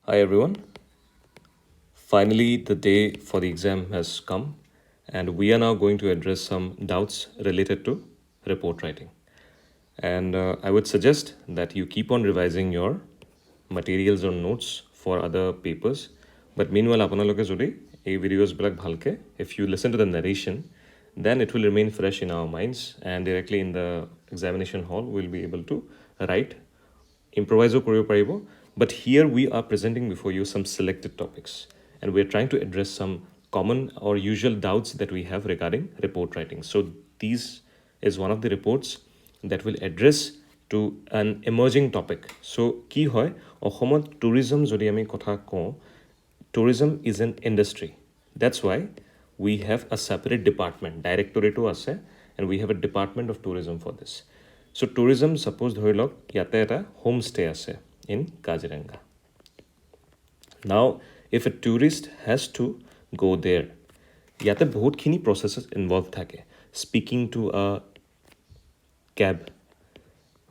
Hi everyone. Finally, the day for the exam has come, and we are now going to address some doubts related to report writing. And I would suggest that you keep on revising your materials or notes for other papers. But meanwhile, আপোনালোকে যদি এই ভিডিঅ'ছবিলাক ভালকে, if you listen to the narration, then it will remain fresh in our minds, and directly in the examination hall, we'll be able to write improviso কৰিব পাৰিব. But here we are presenting before you some selected topics, and we're trying to address some common or usual doubts that we have regarding report writing. So these is one of the reports that will address to an emerging topic. So কি হয় অসমত tourism যদি আমি কথা কওঁ, tourism is an industry. That's why we have a separate department, directorate আছে, and we have a department of tourism for this. So tourism, suppose ধৰি লওক ইয়াতে এটা homestay আছে in Kaziranga. Now, if a tourist has to go there, ইয়াতে বহুতখিনি processes involved থাকে. Speaking to a cab,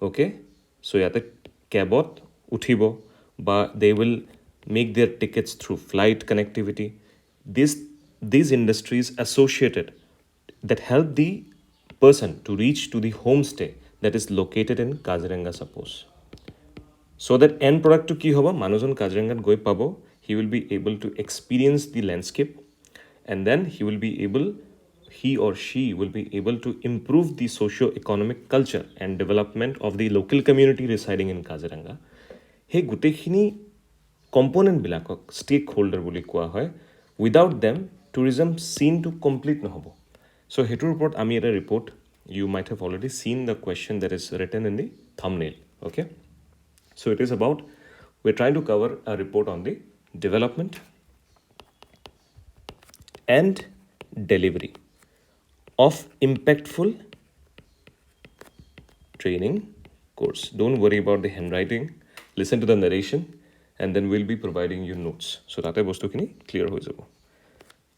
okay? So ইয়াতে cabot উঠিব, বা they will make their tickets through flight connectivity. These industries associated that help the person to reach to the homestay that is located in Kaziranga, suppose. So that end product to ki hoba, manujon Kazirangat goi pabo, he will be able to experience the landscape, and then he or she will be able to improve the socio-economic culture and development of the local community residing in Kaziranga. He gutekhini component bilakok stakeholder boli koa hoy. Without them, tourism seen to complete nohobo. So hetur report ami eta report, you might have already seen the question that is written in the thumbnail, okay? So it is about, we're trying to cover a report on the development and delivery of impactful training course. Don't worry about the handwriting. Listen to the narration, and then we'll be providing you notes. So tate bostu kini clear hoi jabo.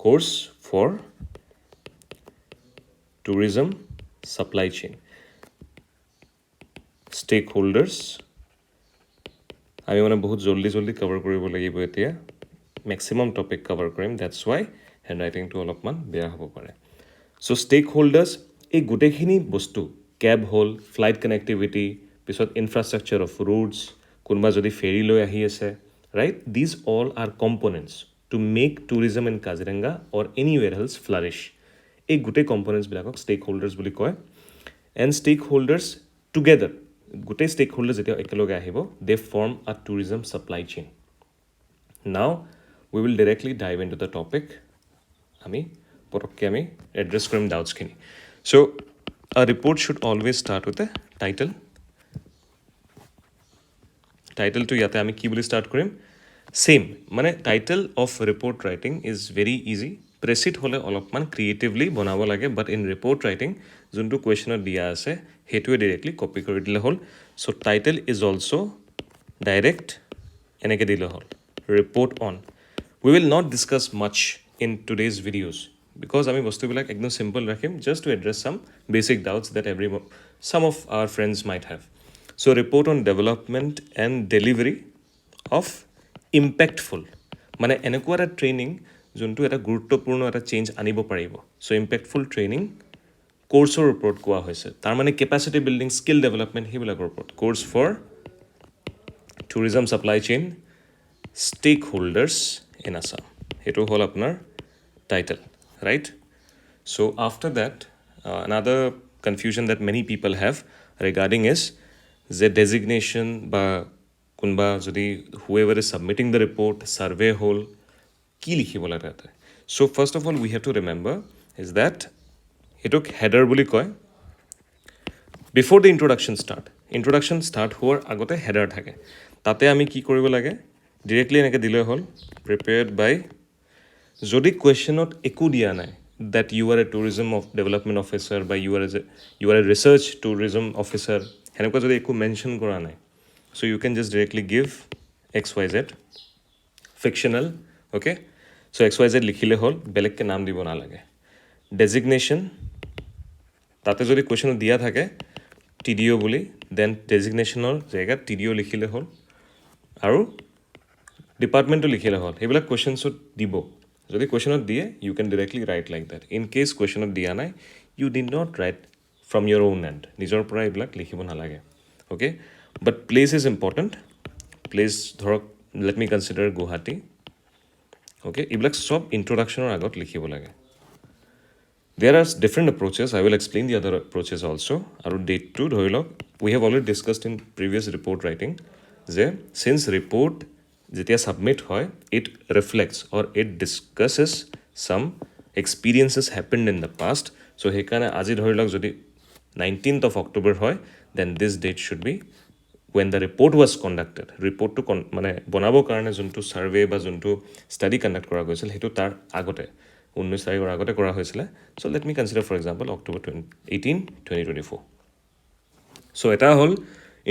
Course for tourism supply chain. Stakeholders. আমি মানে বহুত জলদি cover কৰিব লাগিব এতিয়া, maximum topic cover কৰিম, that's Y হেণ্ডৰাইটিংটো অলপমান বেয়া হ'ব পাৰে. চ' ষ্টেক হোল্ডাৰ্ছ, এই গোটেইখিনি বস্তু, কেব হ'ল, ফ্লাইট কানেক্টিভিটি, পিছত ইনফ্ৰাষ্ট্ৰাকচাৰ অফ ৰোডছ, কোনোবা যদি ফেৰী লৈ আহি আছে, right? These all are components to make tourism in Kaziranga or anywhere else flourish. এই গোটেই কম্পনেণ্টছবিলাকক ষ্টেক হোল্ডাৰ্ছ বুলি কয়. এণ্ড ষ্টেক হোল্ডাৰ্ছ টুগেডাৰ, গোটেই ষ্টেক হোল্ডাৰ যেতিয়া একেলগে আহিব, they form a tourism supply chain. Now we will directly dive into the দ্য টপিক. আমি পটককৈ আমি এড্ৰেছ কৰিম ডাউটছখিনি. চ' আ report should always start with a title. টাইটেলটো ইয়াতে আমি কি বুলি ষ্টাৰ্ট কৰিম? ছেইম, মানে title of report writing is very easy. প্ৰেচিড হ'লে অলপমান ক্ৰিয়েটিভলি বনাব লাগে, বাট ইন ৰিপৰ্ট ৰাইটিং যোনটো কুৱেশ্যনত দিয়া আছে সেইটোৱে ডিৰেক্টলি কপি কৰি দিলে হ'ল. So' title is also' direct এনেকৈ দিলে হ'ল, report on. We will not discuss much in today's videos, because আমি বস্তুবিলাক একদম চিম্পল ৰাখিম, just to address some basic doubts that some of our friends might have. So report on development and delivery of impactful, মানে এনেকুৱা এটা training যোনটো এটা গুৰুত্বপূৰ্ণ এটা চেঞ্জ আনিব পাৰিব. চ' ইম্পেক্টফুল ট্ৰেইনিং কোৰ্চৰ ওপৰত কোৱা হৈছে, তাৰমানে কেপাচিটি বিল্ডিং, স্কিল ডেভেলপমেণ্ট, সেইবিলাকৰ ওপৰত. Course for tourism supply chain stakeholders in Assam, সেইটো হ'ল আপোনাৰ title, right? So' after that another confusion that many people have regarding is যে ডেজিগনেশ্যন বা কোনোবা যদি whoever is submitting the report, survey হ'ল, কি লিখিব লাগে তাতে? So' first of all we have to remember is that এইটোক হেডাৰ বুলি কয়. বিফ'ৰ দ্য ইণ্ট্ৰডাকশ্যন ষ্টাৰ্ট হোৱাৰ আগতে হেডাৰ থাকে. তাতে আমি কি কৰিব লাগে? ডিৰেক্টলি এনেকৈ দিলে হ'ল, প্ৰিপেয়াৰ্ড বাই. যদি কুৱেশ্যনত একো দিয়া নাই that you are a tourism of development officer, বা you are a research tourism officer, সেনেকুৱা যদি একো মেনশ্যন কৰা নাই, so you can just directly give XYZ fictional, okay? So XYZ লিখিলে হ'ল, বেলেগকৈ নাম দিব নালাগে. ডেজিগনেশ্যন, তাতে যদি কুৱেশ্যনত দিয়া থাকে TDO বুলি, দেন ডেজিগনেশ্যনৰ জেগাত TDO লিখিলে হ'ল. আৰু ডিপাৰ্টমেণ্টটো লিখিলে হ'ল সেইবিলাক কুৱেশ্যনছত দিব যদি কুৱেশ্যনত দিয়ে you can directly write like that in case কুৱেশ্যনত দিয়া নাই you did not write from your own and নিজৰ পৰা এইবিলাক লিখিব নালাগে okay but place is important place ধৰক let me consider Guwahati okay এইবিলাক চব ইণ্ট্ৰডাকশ্যনৰ আগত লিখিব লাগে There are different approaches. I will explain the other approaches also. আৰু ডেটটো ধৰি লওক we have already discussed in previous report writing যে since report যেতিয়া submit হয় it reflects or it discusses some experiences happened in the past. So সেইকাৰণে আজি ধৰি লওক যদি 19th of October হয় then this date should be when the report was conducted. ৰিপৰ্টটো মানে বনাবৰ কাৰণে যোনটো ছাৰ্ভে বা যোনটো ষ্টাডি কণ্ডাক্ট কৰা গৈছিল সেইটো তাৰ আগতে 19 তাৰিখৰ আগতে কৰা হৈছিলে so' let me consider for example October 18 2024 so' এটা হ'ল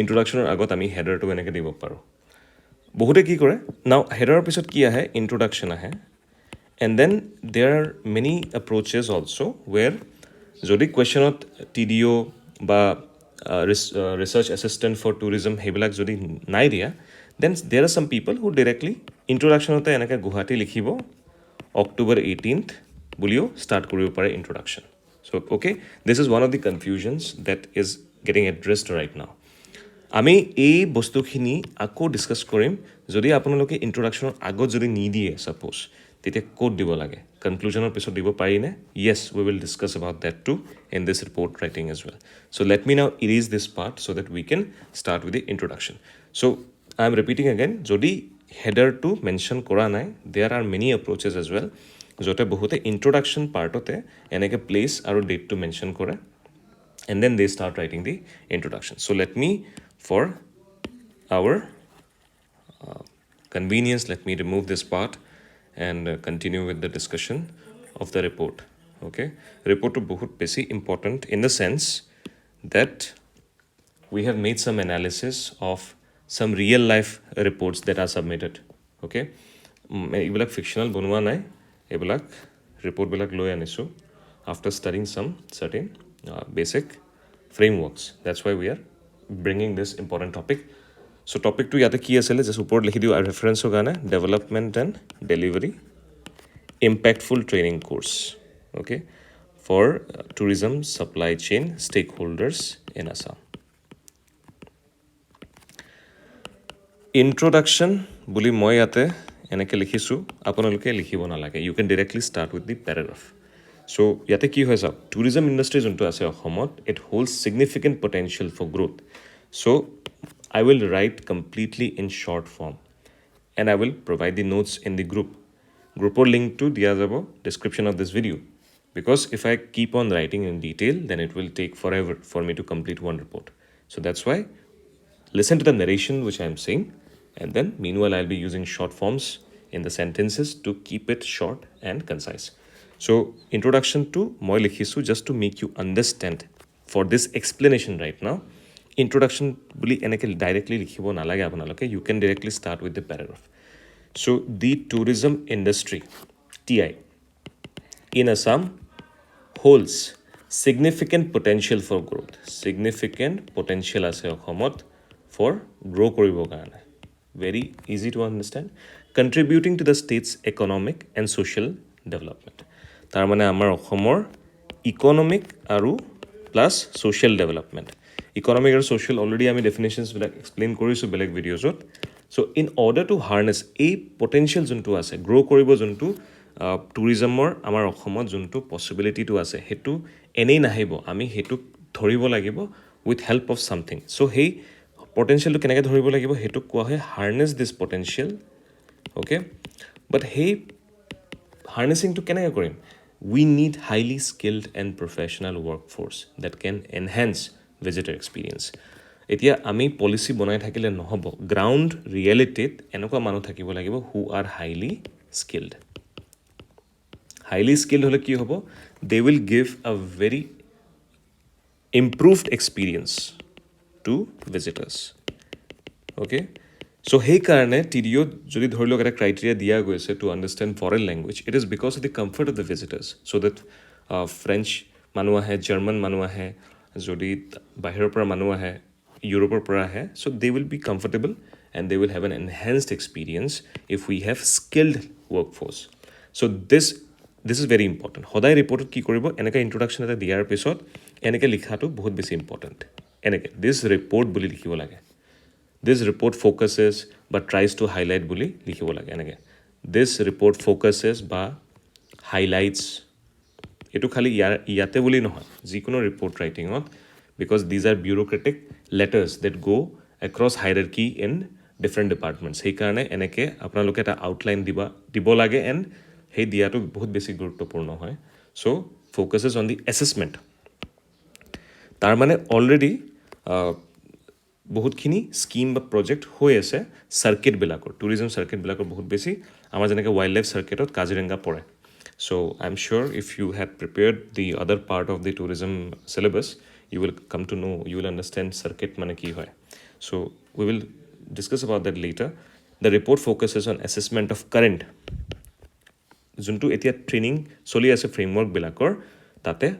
ইণ্ট্ৰডাকশ্যনৰ আগত আমি হেডাৰটো এনেকৈ দিব পাৰোঁ বহুতে কি কৰে নাও হেডাৰৰ পিছত কি আহে ইণ্ট্ৰডাকশ্যন আহে and then there R many এপ্ৰ'চেছ also' ৱেৰ যদি কুৱেশ্যনত টি ডি অ' বা ৰিচাৰ্চ এছিষ্টেণ্ট ফৰ টুৰিজম সেইবিলাক যদি নাই দিয়া দেন দেৰ আৰ চাম পিপল হু ডিৰেক্টলি ইণ্ট্ৰডাকশ্যনতে এনেকৈ গুৱাহাটী লিখিব October 18th বুলিও ষ্টাৰ্ট কৰিব পাৰে introduction so' okay this is one of the confusions that is getting addressed right now আমি এই বস্তুখিনি আকৌ ডিছকাছ কৰিম যদি আপোনালোকে ইণ্ট্ৰডাকশ্যনৰ আগত যদি নিদিয়ে ছাপ'জ তেতিয়া ক'ত দিব লাগে কনক্লুজনৰ পিছত দিব পাৰিনে yes we will discuss about that too in this report writing as well so' let me now erase this part so' that we can start with the introduction so' I am repeating again যদি হেডাৰটো mention কৰা নাই there are many approaches as well য'তে বহুতে introduction পাৰ্টতে এনেকৈ place আৰু ডেটটো mention কৰে and then they start writing the introduction. So let me, for our convenience, let me remove this part and continue with the discussion of the report. Okay, report to bahut basic important in the sense that we have made some analysis of some real life reports that are submitted. Okay, এইবিলাক fictional বনোৱা নাই এইবিলাক report বিলাক লৈ আনিছোঁ after studying some certain basic frameworks. That's why we are bringing this important topic. So topic to ইয়াতে কি আছিলে just ওপৰত লিখি দিওঁ আৰু ৰেফাৰেঞ্চৰ কাৰণে development and delivery impactful training course okay for tourism supply chain stakeholders in Assam. Introduction বুলি মই ইয়াতে এনেকৈ লিখিছোঁ আপোনালোকে লিখিব নালাগে you can directly start with the paragraph. চ' ইয়াতে কি হয় চাওক টুৰিজম ইণ্ডাষ্ট্ৰি যোনটো আছে অসমত it holds significant potential for growth so' I will write completely in short form and I will provide the notes in the গ্ৰুপৰ লিংকটো দিয়া যাব description of this video' because if I keep on writing in detail then it will take forever for me to complete one report so' that's why listen to the narration which I am saying and then meanwhile I'll be using short forms in the sentences to keep it short and concise. So introduction to moi likhisu just to make you understand for this explanation right now introduction buli enake directly likhibo nalage apunaloke you can directly start with the paragraph. So the tourism industry TI in Assam holds significant potential for growth significant potential ase Assam for grow koribo karone very easy to understand contributing to the state's economic and social development তাৰ মানে আমাৰ অসমৰ economic আৰু plus social development economic আৰু social already আমি ডেফিনেশ্যনছবিলাক explain কৰিছোঁ বেলেগ ভিডিঅ'জত চ' in order two harness এই পটেঞ্চিয়েল যোনটো আছে গ্ৰ' কৰিব যোনটো টুৰিজমৰ আমাৰ অসমত যোনটো পচিবিলিটিটো আছে সেইটো এনেই নাহিব আমি সেইটোক ধৰিব লাগিব উইথ হেল্প অফ ছামথিং চ' সেই পটেঞ্চিয়েলটো কেনেকৈ ধৰিব লাগিব সেইটোক কোৱা হয় হাৰ্নেছ দিছ পটেঞ্চিয়েল অ'কে বাট সেই হাৰ্নেছিংটো কেনেকৈ কৰিম we need highly skilled and professional workforce that can enhance visitor experience. এতিয়া আমি পলিচি বনাই থাকিলে নহ'ব গ্ৰাউণ্ড ৰিয়েলিটিত এনেকুৱা মানুহ থাকিব লাগিব হু আৰ হাইলি স্কিল্ড হ'লে কি হ'ব they will give a very improved experience to visitors okay so' সেইকাৰণে টি ডি অ'ত যদি ধৰি লওক এটা ক্ৰাইটেৰিয়া দিয়া গৈছে to understand foreign language it is because of the comfort of the visitors so' that French মানুহ আহে জাৰ্মান মানুহ আহে যদি বাহিৰৰ পৰা মানুহ আহে ইউৰোপৰ পৰা আহে so' they will be comfortable and they will have an enhanced experience if we have skilled workforce. So this is very important. সদায় ৰিপৰ্টত কি কৰিব এনেকৈ ইন্ট্ৰডাকশ্যন এটা দিয়াৰ পিছত এনেকৈ লিখাটো বহুত বেছি ইম্পৰ্টেণ্ট এনেকৈ দিছ ৰিপৰ্ট বুলি লিখিব লাগে দিছ ৰিপৰ্ট ফ'কাছেছ বা ট্ৰাইজ টু হাইলাইট বুলি লিখিব লাগে এনেকৈ দিছ ৰিপৰ্ট ফ'কাছেছ বা হাইলাইটছ এইটো খালি ইয়াতে বুলি নহয় যিকোনো ৰিপৰ্ট ৰাইটিঙত because these are bureaucratic letters that go' across hierarchy in different departments সেইকাৰণে এনেকৈ আপোনালোকে এটা আউটলাইন দিব লাগে এণ্ড সেই দিয়াটো বহুত বেছি গুৰুত্বপূৰ্ণ হয় চ' ফ'কাছেছ অন দি এছেছমেণ্ট তাৰ মানে অলৰেডি বহুতখিনি স্কিম বা প্ৰজেক্ট হৈ আছে চাৰ্কিটবিলাকৰ টুৰিজম চাৰ্কিটবিলাকৰ বহুত বেছি আমাৰ যেনেকৈ ৱাইল্ড লাইফ চাৰ্কিটত কাজিৰঙা পৰে So I'm sure if you had prepared the other part of the tourism syllabus, you will come to know, you will understand circuit mane ki hoy. So we will discuss about that later. The report focuses on assessment of current. Juntu etia training soli ase framework bilakor tate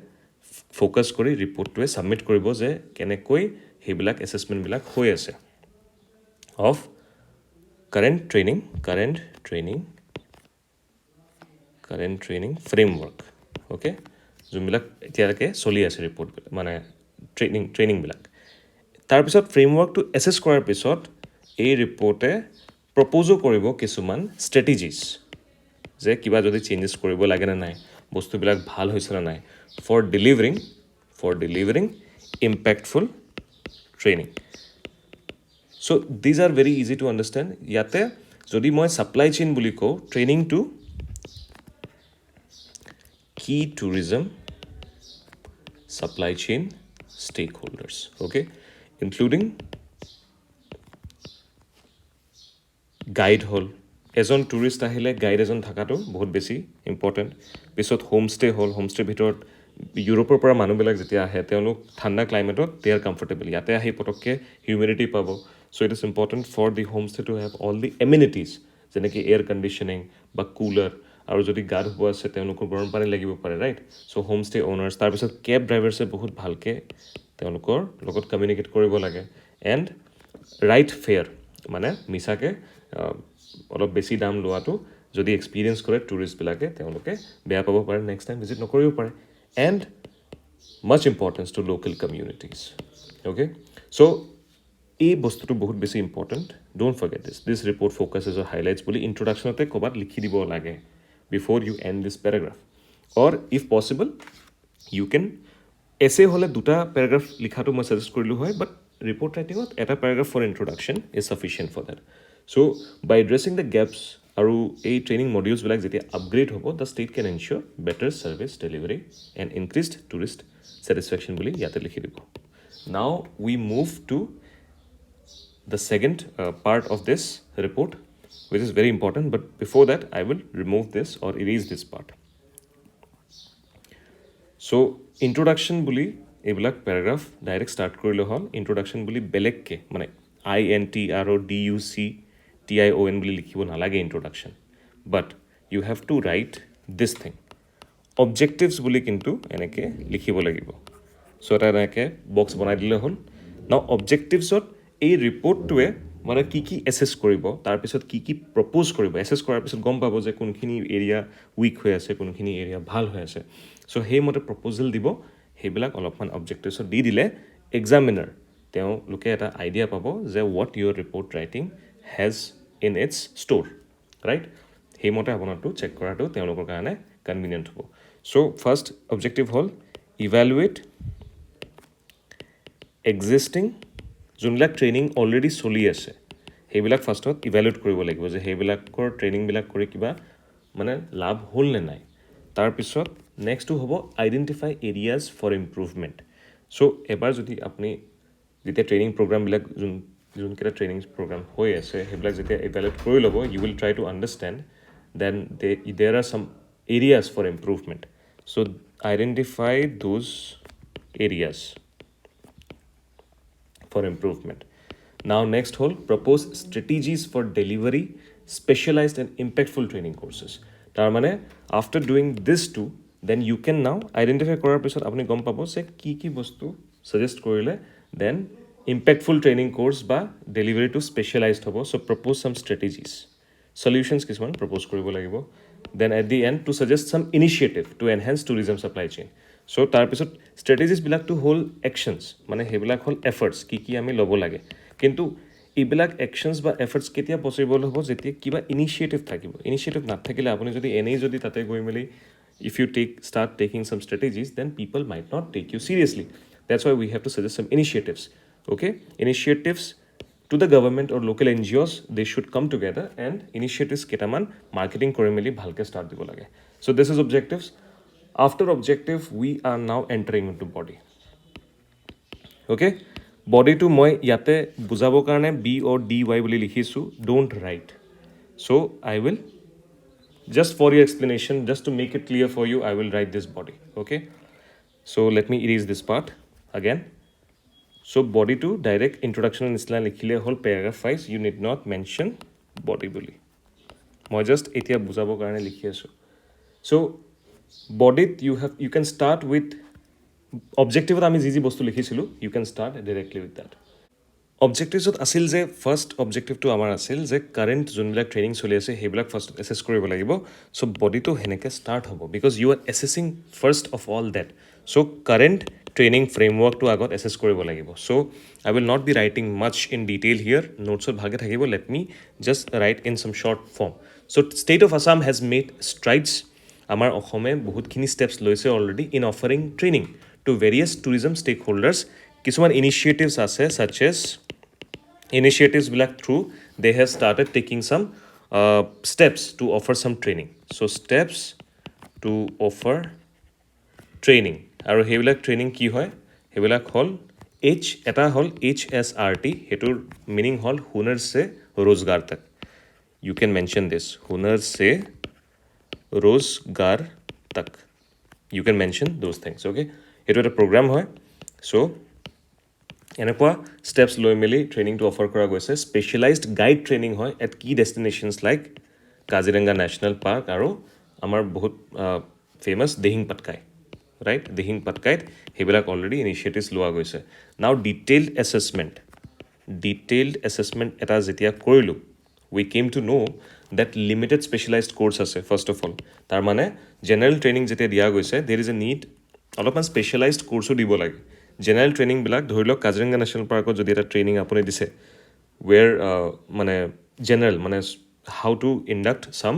focus kori report to submit koribo je kenekoi hebilak assessment bilak hoy ase of current training framework okay যোনবিলাক এতিয়ালৈকে চলি আছে report মানে ট্ৰেইনিংবিলাক তাৰপিছত ফ্ৰেমৱৰ্কটো assess কৰাৰ পিছত এই ৰিপৰ্টে প্ৰপ'জো কৰিব কিছুমান ষ্ট্ৰেটেজিজ যে কিবা যদি চেঞ্জেছ কৰিব লাগে নে নাই বস্তুবিলাক ভাল হৈছে নে নাই for delivering impactful training so' these are very easy to understand ইয়াতে যদি মই ছাপ্লাই চেইন বুলি কওঁ ট্ৰেইনিংটো key tourism supply chain stakeholders okay including guide hall এজন টুৰিষ্ট আহিলে গাইড এজন থকাটো বহুত বেছি ইম্পৰ্টেণ্ট পিছত হোমষ্টে হ'ল হোমষ্টেৰ ভিতৰত ইউৰোপৰ পৰা মানুহবিলাক যেতিয়া আহে তেওঁলোক ঠাণ্ডা ক্লাইমেটত দে আৰ কমফৰ্টেবল ইয়াতে আহি পটককৈ হিউমিডিটি পাব so' it is important for the homestay to have all the amenities যেনেকৈ এয়াৰ কণ্ডিশ্যনিং বা কুলাৰ আৰু যদি গা ধুব আছে তেওঁলোকৰ গৰম পানী লাগিব পাৰে ৰাইট চ' হোমষ্টে অ'নাৰ্ছ তাৰপিছত কেব ড্ৰাইভাৰ্ছে বহুত ভালকৈ তেওঁলোকৰ লগত কমিউনিকেট কৰিব লাগে এণ্ড ৰাইট ফেয়াৰ মানে মিছাকৈ অলপ বেছি দাম লোৱাটো যদি এক্সপিৰিয়েঞ্চ কৰে টুৰিষ্টবিলাকে তেওঁলোকে বেয়া পাব পাৰে নেক্সট টাইম ভিজিট নকৰিব পাৰে and much importance to local communities okay so' এই বস্তুটো বহুত বেছি important don't forget this report focuses or highlights বুলি ইন্ট্ৰডাকশ্যনতে ক'ৰবাত লিখি দিব লাগে before you end this paragraph or if possible you can essay hole duta paragraph likhato moi suggest korilu hoy but report writing ot eta paragraph for introduction is sufficient for that so by addressing the gaps aru a training modules bilak jetia upgrade hobo the state can ensure better service delivery and increased tourist satisfaction boli yate likhi dibo now we move to the second part of this report which is very important but before that I will remove this or erase this part so introduction বুলি এইবিলাক paragraph direct start কৰিলে হ'ল introduction বুলি বেলেগকে মানে INTRODUCTION বুলি লিখিব নালাগে introduction but you have to write this thing objectives বুলি কিন্তু এনেকে লিখিব লাগিব so এটা এনেকে box বনাই দিলে হ'ল now objectivesত এই ৰিপৰ্টটোৱে মানে কি কি এছেছ কৰিব তাৰপিছত কি কি প্ৰপ'জ কৰিব এছেছ কৰাৰ পিছত গম পাব যে কোনখিনি এৰিয়া উইক হৈ আছে কোনখিনি এৰিয়া ভাল হৈ আছে চ' সেইমতে প্ৰপ'জেল দিব সেইবিলাক অলপমান অবজেক্টিভছত দি দিলে এক্সামিনাৰ তেওঁলোকে এটা আইডিয়া পাব যে what your report writing has in its store right সেইমতে আপোনাৰটো চেক কৰাটো তেওঁলোকৰ কাৰণে কনভিনিয়েণ্ট হ'ব চ' ফাৰ্ষ্ট অবজেক্টিভ হ'ল ইভেলুৱেট এক্সিষ্টিং যোনবিলাক ট্ৰেইনিং অলৰেডি চলি আছে সেইবিলাক ফাৰ্ষ্টত ইভেলুৱেট কৰিব লাগিব যে সেইবিলাকৰ ট্ৰেইনিংবিলাক কৰি কিবা মানে লাভ হ'ল নে নাই তাৰপিছত নেক্সটটো হ'ব আইডেণ্টিফাই এৰিয়াজ ফৰ ইম্প্ৰুভমেণ্ট চ' এবাৰ যদি আপুনি যেতিয়া ট্ৰেইনিং প্ৰগ্ৰামবিলাক যোনকেইটা ট্ৰেইনিং প্ৰগ্ৰাম হৈ আছে সেইবিলাক যেতিয়া ইভেলুৱেট কৰি ল'ব you will try to understand then there are some areas for improvement so' identify those areas for improvement. Now next whole propose strategies for delivery specialized and impactful training courses. Tar mane after doing this two then you can now identify korar pisot apni gom pabo se ki bostu suggest korile then impactful training course বা delivery to specialized হ'ব. So propose some strategies, solutions কিছুমান propose কৰিব লাগিব. Then at the end to suggest some initiative to enhance tourism supply chain. So তাৰপিছত strategies বিলাক to whole actions মানে সেইবিলাক হ'ল efforts কি আমি ল'ব লাগে. কিন্তু এইবিলাক actions বা efforts কেতিয়া possible হ'ব যেতিয়া কিবা initiative থাকিব. Initiative নাথাকিলে আপুনি যদি এনেই যদি তাতে গৈ মেলি if you start taking some strategies, then people might not take you seriously. That's why we have to suggest some initiatives. Okay, initiatives to the government or local NGOs, they should come together and initiatives ketaman marketing kori meli bhalke start dibo lage. So this is objectives. After objective, we are now entering into body. Okay, body to moi yate bujabo karone B or DY boli likhisu. Don't write. So I will just for your explanation, just to make it clear for you, I will write this body. Okay, so let me erase this part again. So body to direct introduction and isla likhile hol paragraph 5 you need not mention body boli moi just etia bujabo karone likhi asu. So body you can start with objective ami ji bostu likhisilu, you can start directly with that. Objectives আছিল যে first অবজেক্টিভটো আমাৰ আছিল যে current যোনবিলাক training চলি আছে সেইবিলাক first assess কৰিব লাগিব. চ' বডিটো সেনেকৈ ষ্টাৰ্ট হ'ব because you are assessing first of all that. So' current training ফ্ৰেমৱৰ্কটো আগত এছেছ কৰিব লাগিব. So' I will not be writing much in detail here, নোটছত ভাগে থাকিব. Let me just write in some short form. So' state of Assam has made strides. আমাৰ অসমে বহুতখিনি ষ্টেপছ লৈছে already in offering training to various tourism stakeholders. কিছুমান initiatives আছে such as initiatives black through they have started taking some steps to offer some training. So steps to offer training aru hebilak training ki hoy hebilak hol h eta hol HSRT hetur meaning hol hunar se rozgar tak. You can mention this hunar se rozgar tak, you can mention those things. Okay, hetu eta program hoy. So এনেকুৱা steps লৈ মেলি ট্ৰেইনিংটো offer কৰা গৈছে. Specialised guide training হয় at কি ডেষ্টিনেশ্যনছ like Kaziranga national park আৰু আমাৰ বহুত ফেমাছ দিহিং পাটকাই, ৰাইট? দিহিং পাটকাইত সেইবিলাক অলৰেডি ইনিচিয়েটিভছ লোৱা গৈছে. নাও ডিটেইলড এছেছমেণ্ট এটা যেতিয়া কৰিলোঁ, we came to know' that limited specialized course আছে ফাৰ্ষ্ট অফ অল. তাৰমানে জেনেৰেল ট্ৰেইনিং যেতিয়া দিয়া গৈছে দেৰ ইজ এ নীড অলপমান স্পেচিয়েলাইজড কোৰ্চো দিব লাগে. জেনেৰেল ট্ৰেইনিংবিলাক ধৰি লওক কাজিৰঙা নেশ্যনেল পাৰ্কত যদি এটা ট্ৰেইনিং আপুনি দিছে ৱেৰ মানে জেনেৰেল মানে হাউ to induct some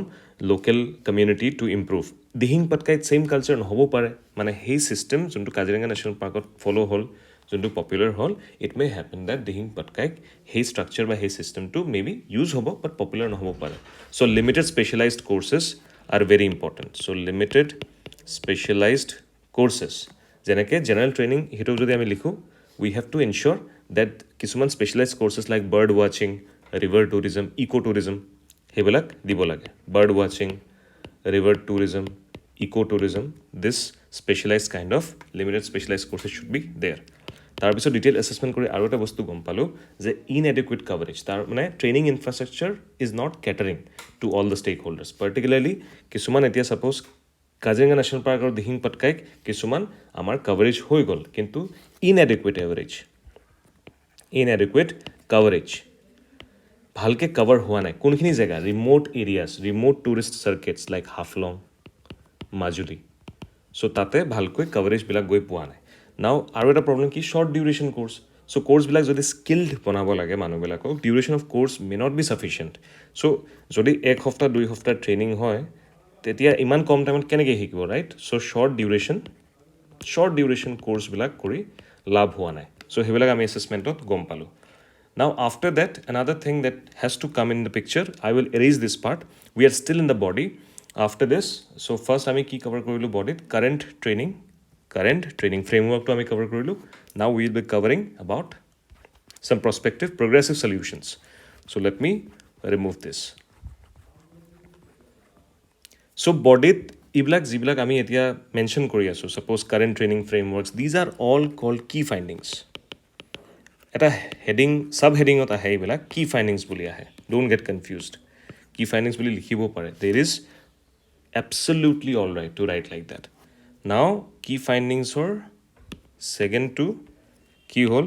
local community to improve. Dihing পাটকাইত ছেইম কালচাৰ নহ'ব পাৰে. মানে সেই ছিষ্টেম যোনটো কাজিৰঙা নেশ্যনেল পাৰ্কত ফ'ল' হ'ল, যোনটো পপুলাৰ হ'ল, it may happen that Dihing পাটকাইক সেই ষ্ট্ৰাকচাৰ বা সেই ছিষ্টেমটো মে বি ইউজ হ'ব বাট পপুলাৰ নহ'ব পাৰে. So' limited specialised courses are very important. So' limited specialised courses যেনেকৈ জেনেৰেল ট্ৰেইনিং সেইটো যদি আমি লিখোঁ, we have to ensure that কিছুমান স্পেচিয়েলাইজ কোৰ্চেছ লাইক বাৰ্ড ৱাচিং, ৰিভাৰ টুৰিজম, ইক' টুৰিজম সেইবিলাক দিব লাগে. বাৰ্ড ৱাচিং, river tourism, eco' tourism, this specialise kind of limited specialise courses should be there. তাৰপিছত ডিটেইল এছেছমেণ্ট কৰি আৰু এটা বস্তু গম পালোঁ যে ইনএডিকুৱেট কাভাৰেজ, তাৰ মানে training infrastructure is not catering to all the stakeholders. Particularly কিছুমান এতিয়া ছাপ'জ কাজিৰঙা নেশ্যনেল পাৰ্ক আৰু দিহিং পাটকাইক কিছুমান আমাৰ কাভাৰেজ হৈ গ'ল, কিন্তু ইনএডিকুৱেট কাভাৰেজ ভালকৈ কাভাৰ হোৱা নাই. কোনখিনি জেগা? Remote areas, remote tourist circuits like Haflong, Majuli. So' তাতে ভালকৈ কাভাৰেজবিলাক গৈ পোৱা নাই. নাও আৰু এটা প্ৰব্লেম কি? Short duration course. চ' কোৰ্চবিলাক যদি স্কিল্ড বনাব লাগে মানুহবিলাকক, duration of course may not be sufficient. So' যদি 1 সপ্তাহ 2 সপ্তাহ ট্ৰেইনিং হয় তেতিয়া ইমান কম টাইমত কেনেকৈ শিকিব, ৰাইট? চ' শ্বৰ্ট ডিউৰেশ্যন কোৰ্চবিলাক কৰি লাভ হোৱা নাই. চ' সেইবিলাক আমি এছেছমেণ্টত গম পালোঁ. Now after that, another thing that has to come in the picture, I will erase this part. We are still in the body. After this, so first আমি কি cover কৰিলোঁ body? Current training framework to আমি cover কৰিলোঁ. Now we will be covering about some prospective progressive solutions. So let me remove this. So body এইবিলাক যিবিলাক আমি এতিয়া mention কৰি আছোঁ, suppose current training frameworks, these are all called key findings. এটা heading চাব হেডিঙত আহে এইবিলাক কি ফাইণ্ডিংছ বুলি আহে. Don't get confused. Key findings বুলি লিখিব পাৰে. There is absolutely all right to write like that. Now key ফাইণ্ডিংছৰ ছেকেণ্ডটো কি হ'ল?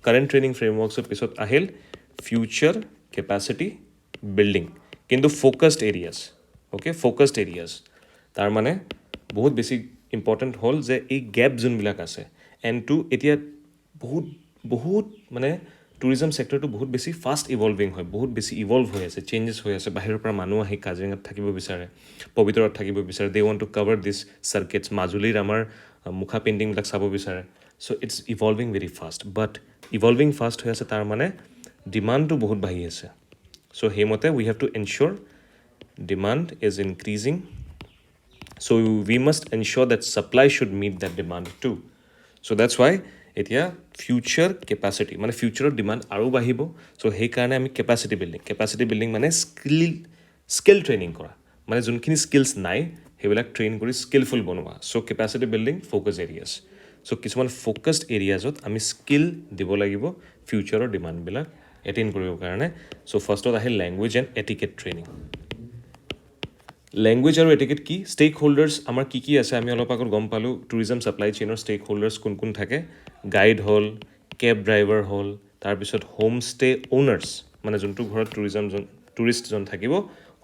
কাৰেণ্ট ট্ৰেইনিং ফ্ৰেমৱৰ্কছৰ পিছত আহিল ফিউচাৰ কেপাচিটি বিল্ডিং, কিন্তু focused areas, okay, focused areas. তাৰ মানে বহুত বেছি ইম্পৰ্টেণ্ট হ'ল যে এই গেপ যোনবিলাক আছে, এণ্ডটো এতিয়া বহুত বহুত মানে টুৰিজম ছেক্টৰটো বহুত বেছি ফাষ্ট ইভলভিং হয়, বহুত বেছি ইভলভ হৈ আছে, চেঞ্জেছ হৈ আছে। বাহিৰৰ পৰা মানুহ আহি কাজিৰঙাত থাকিব বিচাৰে, পবিতৰত থাকিব বিচাৰে, they want to cover this circuits, মাজুলীৰ আমাৰ মুখা পেইণ্টিংবিলাক চাব বিচাৰে। So' it's evolving very fast, but evolving fast হৈ আছে তাৰ মানে ডিমাণ্ডটো বহুত বাঢ়ি আছে। চ' সেইমতে we have to ensure demand is increasing, so' we must ensure that supply should meet that demand too. So' that's why এতিয়া ফিউচাৰ কেপাচিটি মানে ফিউচাৰৰ ডিমাণ্ড আৰু বাঢ়িব। চ' সেইকাৰণে আমি কেপাচিটি বিল্ডিং মানে স্কিল ট্ৰেইনিং কৰা, মানে যোনখিনি স্কিলছ নাই সেইবিলাক ট্ৰেইন কৰি স্কিলফুল বনোৱা। চ' কেপাচিটি বিল্ডিং ফ'কাছ এৰিয়াছ। চ' কিছুমান ফ'কাছড এৰিয়াজত আমি স্কিল দিব লাগিব ফিউচাৰৰ ডিমাণ্ডবিলাক এটেইন কৰিবৰ কাৰণে। চ' ফাৰ্ষ্টত আহিল language and etiquette training. Language আৰু এটিকেট কি? ষ্টেক হোল্ডাৰ্ছ আমাৰ কি আছে আমি অলপ আগত গম পালোঁ। টুৰিজম ছাপ্লাই চেইনৰ ষ্টেক হোল্ডাৰ্ছ কোন কোন থাকে? গাইড হ'ল, কেব ড্ৰাইভাৰ হ'ল, তাৰপিছত হোম ষ্টে অ'নাৰ্ছ, মানে যোনটো ঘৰত টুৰিষ্টজন থাকিব,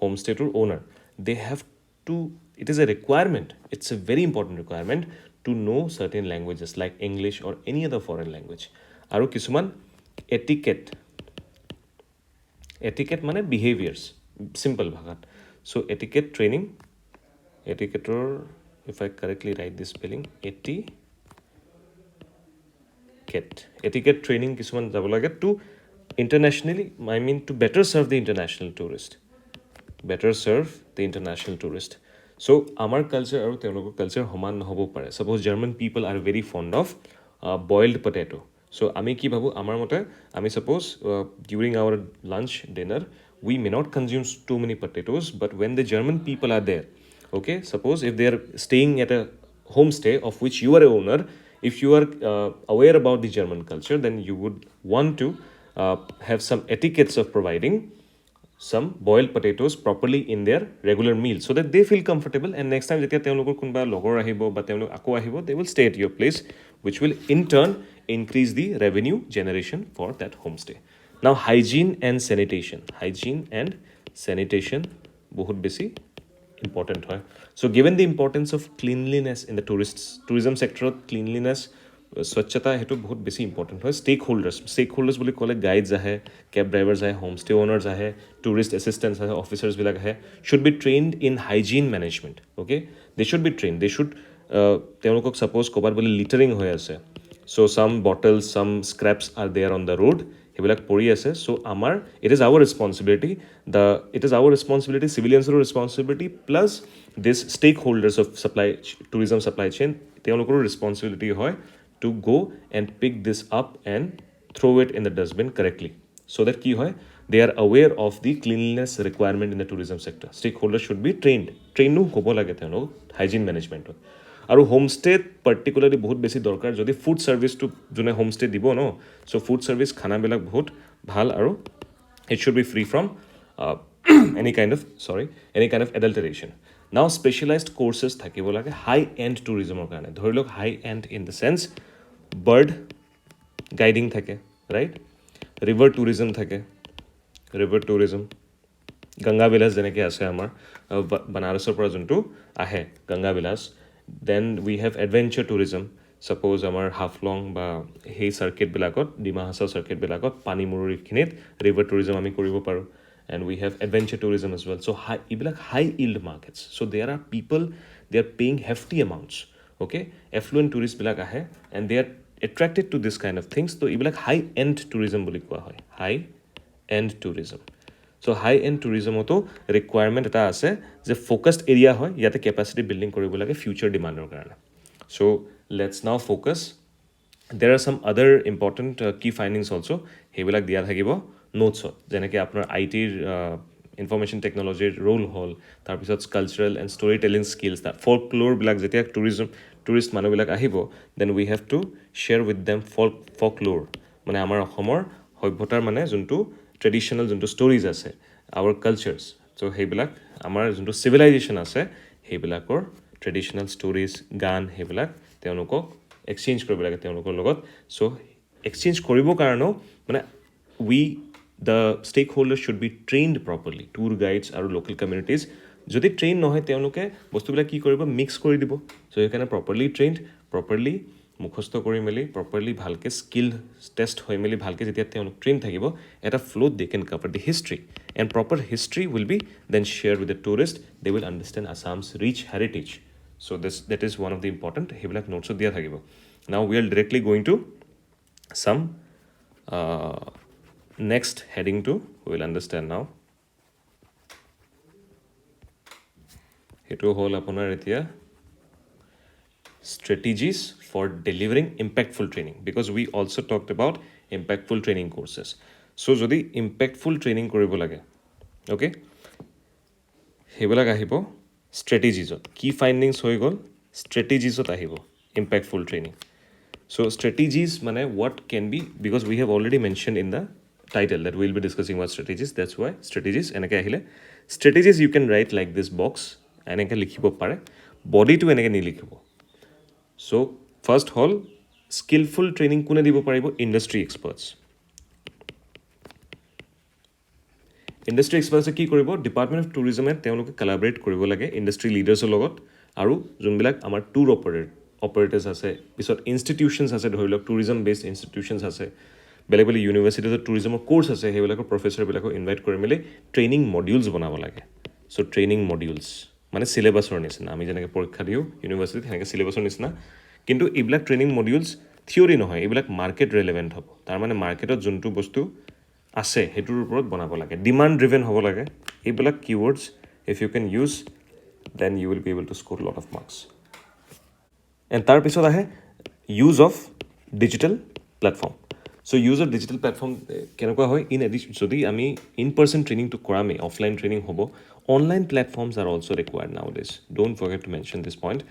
হোম ষ্টেটোৰ owner. They have to, it is a requirement, it's a very important requirement to know' certain languages like English or any other foreign language. আৰু কিছুমান এটিকেট মানে বিহেভিয়াৰ্ছ, চিম্পল ভাষাত। চ' এটিকেট ট্ৰেইনিং, এটিকেটৰ if I correctly write this spelling, etiquette training কিছুমান যাব লাগে to internationally, I mean to better serve the international tourist. চ' আমাৰ কালচাৰ আৰু তেওঁলোকৰ কালচাৰ সমান নহ'ব পাৰে। Suppose German people are very fond of boiled potato. So' আমি কি ভাবোঁ, আমাৰ মতে আমি suppose during our lunch dinner we may not consume too many potatoes, but when the German people are there, okay, suppose if they are staying at a homestay of which you are a owner, if you are aware about the German culture, then you would want to have some etiquettes of providing some boiled potatoes properly in their regular meal so that they feel comfortable, and next time যেতিয়া তেওঁলোকৰ কোনোবা লগৰ আহিব বা তেওঁলোক আকৌ আহিব, they will stay at your place, which will in turn increase the revenue generation for that homestay. Now hygiene and sanitation বহুত বেছি ইম্পৰ্টেণ্ট হয়। So' given the importance of cleanliness in the tourism ছেক্টৰত, cleanliness স্বচ্ছতা সেইটো বহুত বেছি important হয়। Stake holders বুলি ক'লে গাইডছ আহে, কেব ড্ৰাইভাৰ্ছ আহে, হোমষ্টে অ'নাৰ্ছ আহে, টুৰিষ্ট এছিষ্টেণ্টছ আহে, অফিচাৰ্ছবিলাক আহে, should be trained in hygiene management. Okay, they should be train, তেওঁলোকক ছাপ'জ ক'ৰবাত বোলে লিটাৰিং হৈ আছে, so' some bottles, some scraps are there on the road, সেইবিলাক পৰি আছে। চ' আমাৰ ইট ইজ আৱাৰ ৰেছপনচিবিলিটি, চিভিলিয়ানছৰো responsibility, plus this stakeholders of tourism supply chain, তেওঁলোকৰো ৰেছপনচিবিলিটি হয় to go' and pick this up and throw' it in the dustbin correctly, so' that কি হয়, they are aware of the cleanliness requirement in the tourism sector. Stakeholder should be ট্ৰেইনো হ'ব লাগে তেওঁলোক hygiene মেনেজমেণ্টত। আৰু হোমষ্টেত particularly বহুত বেছি দৰকাৰ, যদি ফুড ছাৰ্ভিচটো যোনে হোমষ্টে দিব ন, চ' ফুড ছাৰ্ভিচ খানাবিলাক বহুত ভাল, আৰু it should be free from any kind of adulteration. Now specialised courses থাকিব লাগে হাই এণ্ড টুৰিজমৰ কাৰণে। ধৰি লওক high end in the sense bird guiding থাকে, ৰাইট, ৰিভাৰ টুৰিজম, গংগাবিলাস যেনেকৈ আছে আমাৰ বানাৰসৰ পৰা যোনটো আহে Ganga Vilas. Then we have adventure tourism, suppose আমাৰ হাফলং বা সেই চাৰ্কিটবিলাকত, ডিমা হাছাও চাৰ্কিটবিলাকত, পানী মূৰীখিনিত ৰিভাৰ টুৰিজম আমি কৰিব পাৰোঁ। And we have adventure tourism as well. So' এইবিলাক high yield markets, so' there are people, they are paying hefty amounts, okay, affluent টুৰিষ্টবিলাক আহে and they are attracted to this kind of things. ত' এইবিলাক high end tourism বুলি কোৱা হয়, high end tourism. So' high end টুৰিজমতো requirement এটা আছে যে ফ'কাছড এৰিয়া হয়, ইয়াতে কেপাচিটি বিল্ডিং কৰিব লাগে ফিউচাৰ ডিমাণ্ডৰ কাৰণে। চ' লেটছ নাও ফ'কাছ। দেৰ আৰ চাম আদাৰ ইম্পৰ্টেণ্ট কি ফাইণ্ডিংছ অলছ', সেইবিলাক দিয়া থাকিব নোটছত, যেনেকৈ আপোনাৰ ITৰ ইনফৰমেশ্যন টেকন'লজিৰ ৰোল হ'ল, তাৰপিছত cultural and storytelling skills, ফল্কল'ৰবিলাক যেতিয়া টুৰিষ্ট মানুহবিলাক আহিব, then we have to share with them folklore, মানে আমাৰ অসমৰ সভ্যতাৰ মানে যোনটো ট্ৰেডিশ্যনেল যোনটো ষ্টৰিজ আছে, আৱাৰ কালচাৰ্ছ। চ' সেইবিলাক আমাৰ যোনটো চিভিলাইজেশ্যন আছে, সেইবিলাকৰ ট্ৰেডিশ্যনেল ষ্টৰিজ, গান, সেইবিলাক তেওঁলোকক এক্সচেঞ্জ কৰিব লাগে তেওঁলোকৰ লগত। চ' এক্সচেঞ্জ কৰিবৰ কাৰণেও মানে the stakeholders should be trained properly, tour guides আৰু local communities যদি ট্ৰেইন নহয় তেওঁলোকে বস্তুবিলাক কি কৰিব মিক্স কৰি দিব চ' সেইকাৰণে প্ৰপাৰলি ট্ৰেইনড প্ৰপাৰলি মুখস্থ কৰি মেলি প্ৰপাৰলি ভালকৈ স্কিল টেষ্ট হৈ মেলি ভালকৈ যেতিয়া তেওঁলোক ট্ৰেইন থাকিব এটা ফ্ল'ত they can cover the history and proper history will be then share with the tourist they will understand Assam's rich heritage so' that is one of the important সেইবিলাক নোটছত দিয়া থাকিব now we are directly going to some next heading to we will understand now hetu hol apunar etia strategies for delivering impactful training because we also talked about impactful training courses so jodi impactful training koribo lage okay hebela ahibo strategies key findings hoy gol strategies ahibo impactful training so strategies mane what can be because we have already mentioned in the title that we'll be discussing about strategies that's why strategies enake ahile strategies you can write like this box enake likhibo pare body to enake ni likhibo so first hall skillful training kune dibo paribo industry experts কি কৰিব department of টুৰিজমে তেওঁলোকে কলাবৰেট কৰিব লাগে industry লিডাৰ্ছৰ লগত আৰু যোনবিলাক আমাৰ tour operators আছে পিছত ইনষ্টিটিউশ্যনছ আছে ধৰি লওক টুৰিজম বেছড ইনষ্টিটিউশ্যনছ আছে বেলেগ বেলেগ ইউনিভাৰ্চিটিত টুৰিজমৰ কোৰ্ছ আছে সেইবিলাকৰ প্ৰফেচৰবিলাকক ইনভাইট কৰি মেলি ট্ৰেইনিং মডিউলছ বনাব লাগে চ' ট্ৰেইনিং মডিউলছ মানে চিলেবাছৰ নিচিনা আমি যেনেকৈ পৰীক্ষা দিওঁ ইউনিভাৰ্চিটিত সেনেকৈ চিলেবাছৰ নিচিনা কিন্তু এইবিলাক ট্ৰেইনিং মডিউলছ থিয়ৰী নহয় এইবিলাক মাৰ্কেট ৰেলেভেণ্ট হ'ব তাৰমানে মাৰ্কেটত যোনটো বস্তু আছে সেইটোৰ ওপৰত বনাব লাগে ডিমাণ্ড ড্ৰিভেন হ'ব লাগে এইবিলাক keywords if you can use then you will be able to score lot of marks and তাৰপিছত আহে use of digital platform so' use of digital platform কেনেকুৱা হয় ইন এডিশ্যন যদি আমি ইন পাৰ্চন ট্ৰেইনিংটো কৰামেই অফলাইন ট্ৰেইনিং হ'ব online platforms are also' required now days don't forget to mention this point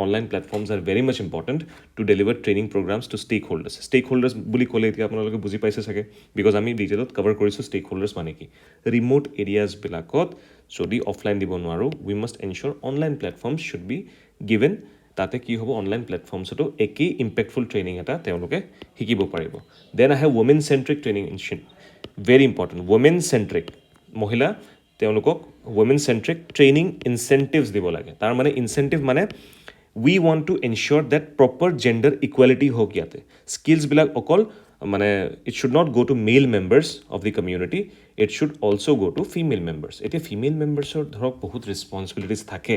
online platforms are very much important to deliver training programmes to stakeholders বুলি ক'লে এতিয়া আপোনালোকে বুজি পাইছে চাগে বিকজ আমি ডিটেইলত কভাৰ কৰিছোঁ ষ্টেক হোল্ডাৰ্ছ মানে কি ৰিম'ট এৰিয়াজবিলাকত যদি অফলাইন দিব নোৱাৰোঁ we must ensure online platforms should be given তাতে কি হ'ব অনলাইন প্লেটফৰ্মছতো একেই ইম্পেক্টফুল ট্ৰেইনিং এটা তেওঁলোকে শিকিব পাৰিব দেন আহে women centric training institute very important women centric মহিলা তেওঁলোকক ৱমেন চেণ্ট্ৰিক ট্ৰেইনিং ইনচেণ্টিভছ দিব লাগে তাৰ মানে ইনচেণ্টিভ মানে we want to ensure that proper gender equality হওক ইয়াতে স্কিলছবিলাক অকল মানে it should not go' to male members of the community it should also' go' to female members এতিয়া ফিমেল মেম্বাৰ্ছৰ ধৰক বহুত ৰেছপনচিবিলিটিছ থাকে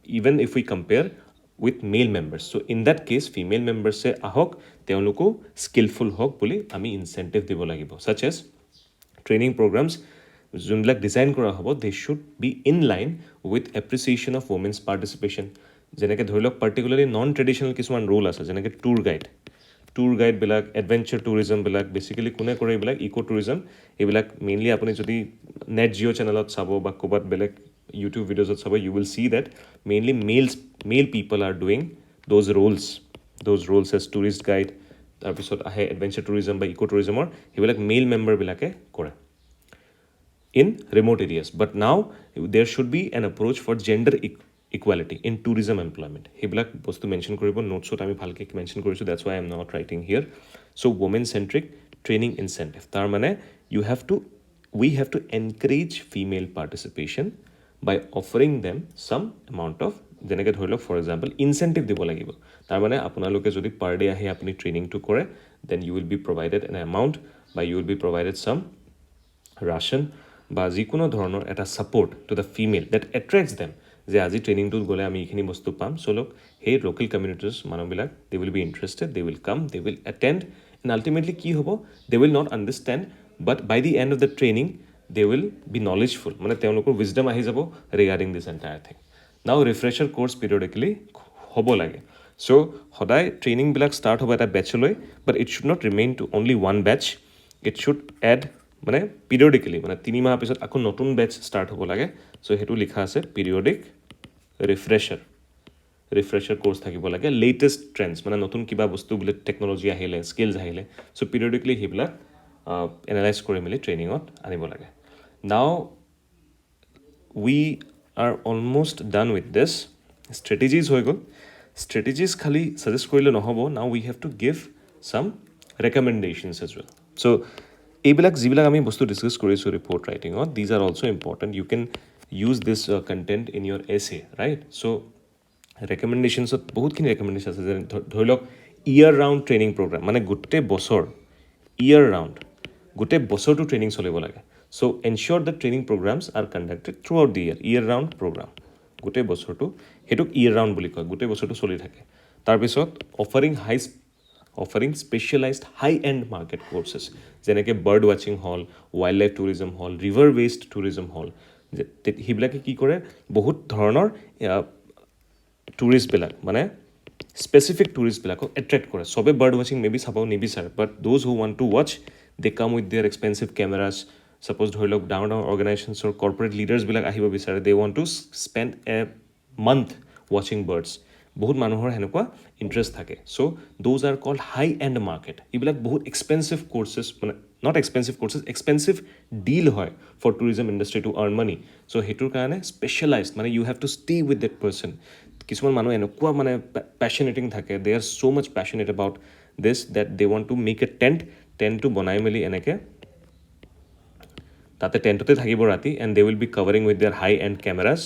even if we compare with male members so in that case female members se ahok teoluko skillful hok boli ami incentive dibo lagibo such as training programs junlak design kora hobo they should be in line with appreciation of women's participation jeneke dhorilok particularly non traditional kisman role ase jeneke tour guide bilak adventure tourism bilak basically kune kore bilak eco tourism ebilak mainly apuni jodi net geo channelot sabo ba kobat belek YouTube videos of you will see that mainly male people are doing those roles as tourist guide তাৰপিছত আহে adventure tourism বা eco tourism or সেইবিলাক male member বিলাকে কৰে in remote areas but now there should be an approach for gender equality in tourism employment সেইবিলাক বস্তু mention কৰিব নোটছত আমি ভালকৈ মেনশ্যন কৰিছোঁ that's why I am not writing here so women centric training incentive তাৰ মানে we have to encourage female participation by offering them some amount of যেনেকৈ ধৰি লওক ফৰ এক্সাম্পল ইনচেণ্টিভ দিব লাগিব তাৰমানে আপোনালোকে যদি পাৰ ডে আহি আপুনি ট্ৰেইনিংটো কৰে then you will be provided an amount বা you will be provided some ration বা যিকোনো ধৰণৰ এটা support to the female that attracts them যে আজি ট্ৰেইনিংটোত গ'লে আমি এইখিনি বস্তু পাম চ' লওক সেই লোকেল কমিউনিটিজ মানুহবিলাক they will be interested they will come they will attend and ultimately কি হ'ব they will not understand but by the end of the training they will be knowledgeful মানে তেওঁলোকৰ wisdom আহি যাব regarding this entire thing now refresher course periodically হ'ব লাগে so সদায় training বিলাক ষ্টাৰ্ট হ'ব এটা বেচলৈ but it should not remain to only one batch it should add মানে periodically মানে 3 মাহ পিছত আকৌ নতুন বেচ ষ্টাৰ্ট হ'ব লাগে so হেতু লিখা আছে periodic refresher course থাকিব লাগে latest trends মানে নতুন কিবা বস্তু বোলে টেকনলজি আহিলে স্কিলছ আহিলে so periodically সেইবিলাক এনালাইজ কৰি মেলি ট্ৰেইনিঙত আনিব লাগে now we are almost done with this strategies হৈ গ'ল strategies খালি suggest কৰিলে নহ'ব now we have to give some recommendations as well. So এইবিলাক যিবিলাক আমি বস্তু ডিছকাছ কৰিছোঁ ৰিপৰ্ট ৰাইটিঙত, these are also' important. You can use this content in your essay, right? চ' ৰেকমেণ্ডেশ্যনছত বহুতখিনি ৰেকমেণ্ডেশ্যন আছে, যেনে ধৰি লওক ইয়াৰ ৰাউণ্ড ট্ৰেইনিং প্ৰগ্ৰাম, মানে গোটেই বছৰ, ইয়াৰ ৰাউণ্ড গোটেই বছৰটো ট্ৰেইনিং চলিব লাগে. So' ensure the training programmes are conducted throughout the year round programme, গোটেই বছৰটো, সেইটোক ইয়াৰ ৰাউণ্ড বুলি কয়, গোটেই বছৰটো চলি থাকে. তাৰপিছত offering specialized high end market courses, যেনেকৈ বাৰ্ড ৱাচিং হ'ল, ৱাইল্ড লাইফ টুৰিজম হ'ল, ৰিভাৰ বেছড টুৰিজম হ'ল. সেইবিলাকে কি কৰে, বহুত ধৰণৰ টুৰিষ্টবিলাক, মানে স্পেচিফিক টুৰিষ্টবিলাকক এট্ৰেক্ট কৰে. চবে বাৰ্ড ৱাচিং মেবি চাব নিবিচাৰে, but those who want to watch, they come with their expensive cameras. Suppose ধৰি লওক ডাঙৰ ডাঙৰ অৰ্গেনাইজেশ্যনছৰ কৰ্পৰেট লিডাৰ্ছবিলাক আহিব বিচাৰে, they want to spend a month ৱাচিং বাৰ্ডছ. বহুত মানুহৰ সেনেকুৱা ইণ্টাৰেষ্ট থাকে. So' those are called high end market. এইবিলাক বহুত এক্সপেঞ্চিভ কৰ্চেছ, মানে not expensive courses, expensive deal হয় for tourism industry to earn money. So' সেইটোৰ কাৰণে স্পেচিয়েলাইজড, মানে you have to stay with that person. কিছুমান মানুহ এনেকুৱা মানে পেশ্যনেটিং থাকে, they are so' much passionate about this that they want to make a টেণ্টটো বনাই মেলি এনেকৈ তাতে টেণ্টতে থাকিব ৰাতি, and they will be covering with their high end cameras,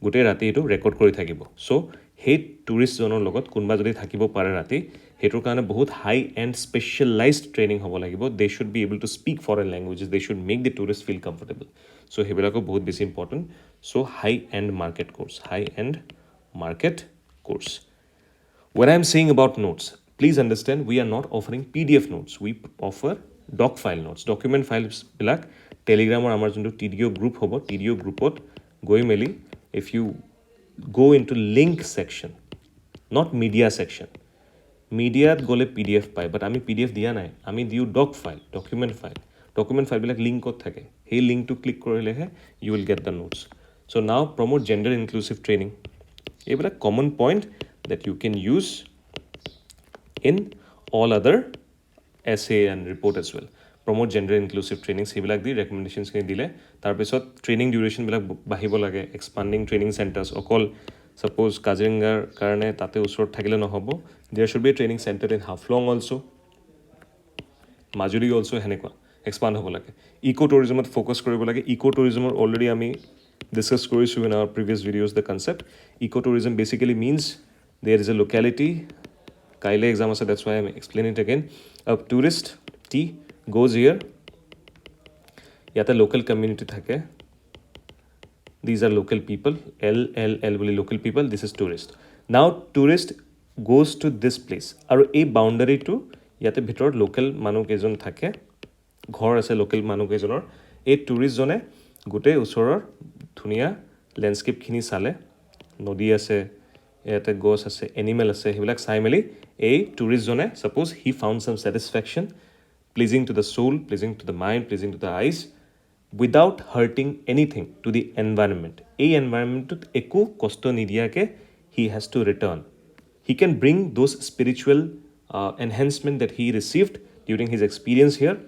গোটেই ৰাতি এইটো ৰেকৰ্ড কৰি থাকিব. চ' সেই টুৰিষ্টজনৰ লগত কোনোবা যদি থাকিব পাৰে ৰাতি, সেইটোৰ কাৰণে বহুত হাই এণ্ড স্পেচিয়েলাইজড ট্ৰেইনিং হ'ব লাগিব. They should be able to speak foreign languages, they should make the tourist feel comfortable. So' সেইবিলাকো বহুত বেছি important. So' high end market course, high end market course. When I am saying about notes, please understand we are not offering PDF notes. We offer doc file notes. Document files bilak Telegram or amar jonto TDO group hobo, TDO groupot goi meli, if you go into link section, not media section. Media gole PDF pai, but ami PDF dia nai. Ami diu doc file, document file. Document file bilak link ot thake. Hey link to click korile he, you will get the notes. So now promote gender inclusive training. এইবিলাক common point that you can use in all other essay and report as well. Promote gender inclusive training, সেইবিলাক দি ৰেকমেণ্ডেশ্যনছখিনি দিলে, তাৰপিছত training ডিউৰেশ্যনবিলাক বাঢ়িব লাগে. Expanding training centres, অকল suppose কাজিৰঙাৰ কাৰণে তাতে ওচৰত থাকিলে নহ'ব, there should be a training centre in Haflong also', Majuli also' সেনেকুৱা এক্সপাণ্ড হ'ব লাগে. ইক' টুৰিজমত ফ'কাছ কৰিব লাগে. ইক' টুৰিজমৰ অলৰেডি আমি discuss কৰিছোঁ in our previous videos the concept. Ecotourism basically means there is a locality, kaile exam ase, that's why I'm explaining it again. A tourist goes here, yata local community thake, these are local people, L boli local people, this is tourist. Now tourist goes to this place, aru ei boundary to yate bhitor local manu kejon thake, ঘৰ আছে local মানুহ কেইজনৰ. এই টুৰিষ্টজনে গোটেই ওচৰৰ ধুনীয়া লেণ্ডস্কেপখিনি চালে, নদী আছে, ইয়াতে গছ আছে, এনিমেল আছে, সেইবিলাক চাই মেলি এই টুৰিষ্টজনে suppose he found some satisfaction, pleasing to the soul, pleasing to the mind, pleasing to the eyes, without hurting anything to the environment. এই এনভাইৰনমেণ্টটোত একো কষ্ট নিদিয়াকৈ he has to return. He can bring those spiritual enhancement that he received during his experience here,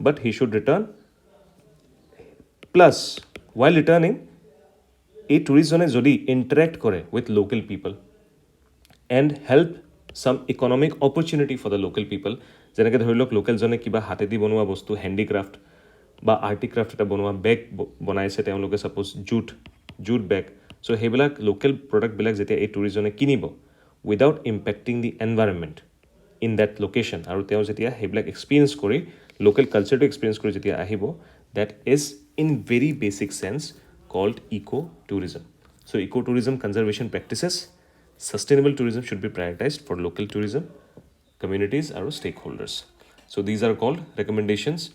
but he should return. Plus, while returning, a tourist jodi interact kore with local people and help some economic opportunity for the local people. যেনেকৈ ধৰি লওক local জনে কিবা হাতেদি বনোৱা বস্তু, handicraft বা আৰ্টিক্ৰাফ্ট এটা বনোৱা বেগ বনাইছে তেওঁলোকে, ছাপ'জ জুট বেগ. চ' সেইবিলাক লোকেল প্ৰডাক্টবিলাক যেতিয়া এই টুৰিষ্টজনে কিনিব without impacting the environment in that location, আৰু তেওঁ যেতিয়া সেইবিলাক এক্সপিৰিয়েঞ্চ কৰি লোকেল কালচাৰটো এক্সপিৰিয়েঞ্চ কৰি যেতিয়া আহিব, that is in very basic sense called eco' So ecotourism conservation practices, sustainable tourism should be prioritized for local tourism, communities or stakeholders. So these are called recommendations.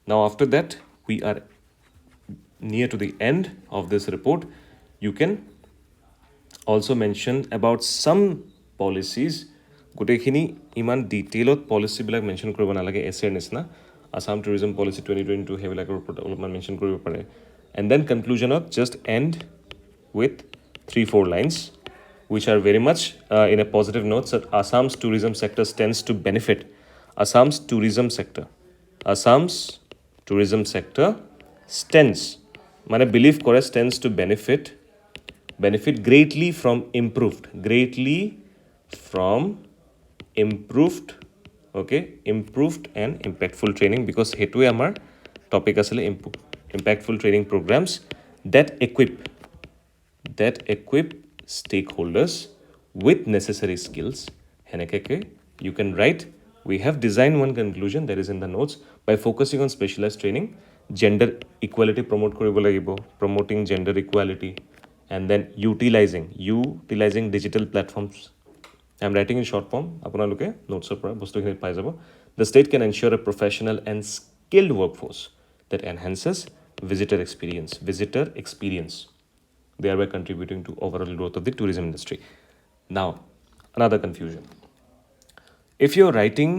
Now after that, we are near to the end of this report. You can also mention about some policies. গোটেইখিনি ইমান ডিটেইলত পলিচিবিলাক mention কৰিব নালাগে এছেৰ নিচিনা. Assam tourism policy 2022 সেইবিলাকৰ ওপৰত অলপমান mention কৰিব পাৰে. And then conclusionত just end with 3-4 lines which are very much in a positive note that Assam's tourism sector stands to benefit. Assam's tourism sector stands, মানে believe কৰে stands to benefit greatly from improved, okay, improved and impactful training, because hetue amar topic asile impactful training programs that equip stakeholders with necessary skills. Henekeke you can write, we have designed one conclusion that is in the notes. By focusing on specialized training, gender equality promote koribo lagibo, promoting gender equality, and then utilizing digital platforms. I'm writing in short form. আপোনালোকে নোটছৰ পৰা বস্তুখিনি পাই যাব. The state can ensure a professional and skilled workforce that enhances visitor experience, thereby contributing to overall growth of the tourism industry. Now, another confusion. If you're writing,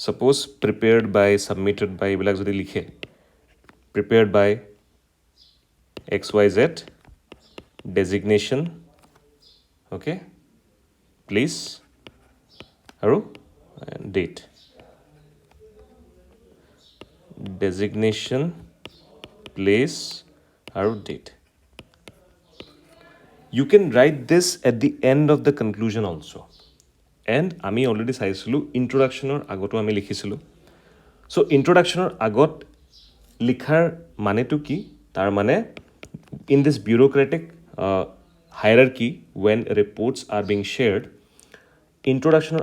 suppose prepared by, submitted by, এইবিলাক যদি লিখে, prepared by XYZ, designation, okay, place, আৰু date. Designation, place, আৰু date. You can write this at the end of the conclusion also. And আমি already চাইছিলো introductionৰ আগতো আমি লিখিছিলো. So introductionৰ আগত লিখাৰ মানেটো কি? তাৰ মানে in this bureaucratic hierarchy, when reports are being shared, introductionৰ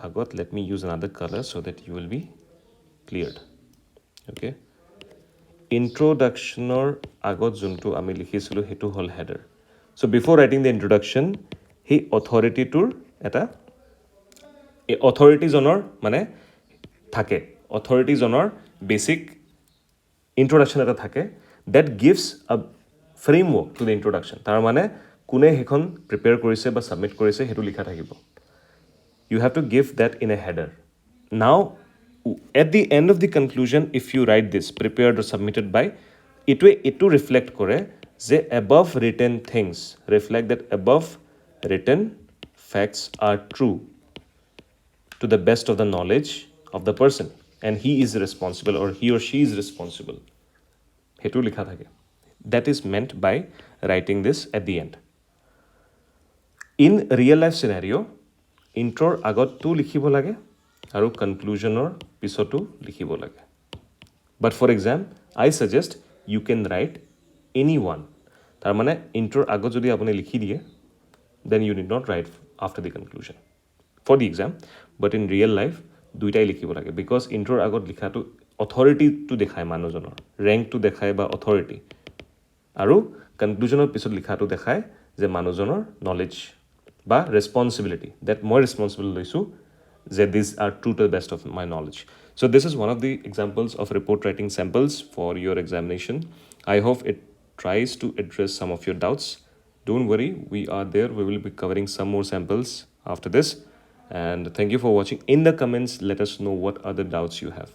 আগত, let me use another color so that you will be cleared. Okay, introductionৰ আগত যোনটো আমি লিখিছিলো হেতু হল header. So before writing the introduction, he authority tour eta authority zonor mane thake, authority zonor basic introduction eta thake that gives a framework to the introduction. Tar mane kune hekhon prepare korise ba submit korise hetu likha thakibo. You have to give that in a header. Now at the end of the conclusion, if you write this prepared or submitted by, it to reflect kore যে above written things reflect that above written facts are true to the best of the knowledge of the person, and he is responsible, or he or she is responsible. Hetu likha thake. That is meant by writing this at the end. In real life scenario, intro agot tu likhibo lage aru conclusionor pisotu likhibo lage. But for exam, I suggest you can write anyone. Tar mane intro agot jodi apuni likhi diye, then you need not write after the conclusion for the exam. But in real life, duitai likhibo lage, because intro agot likha tu authority to dekhai manujonor, rank to dekhai ba authority, aru conclusionor pisot likha tu dekhai je manujonor knowledge বা responsibility, that more responsible loisu that these are true to the best of my knowledge. So this is one of the examples of report writing samples for your examination. I hope it tries to address some of your doubts. Don't worry, we are there. We will be covering some more samples after this. And thank you for watching. In the comments, let us know what other doubts you have.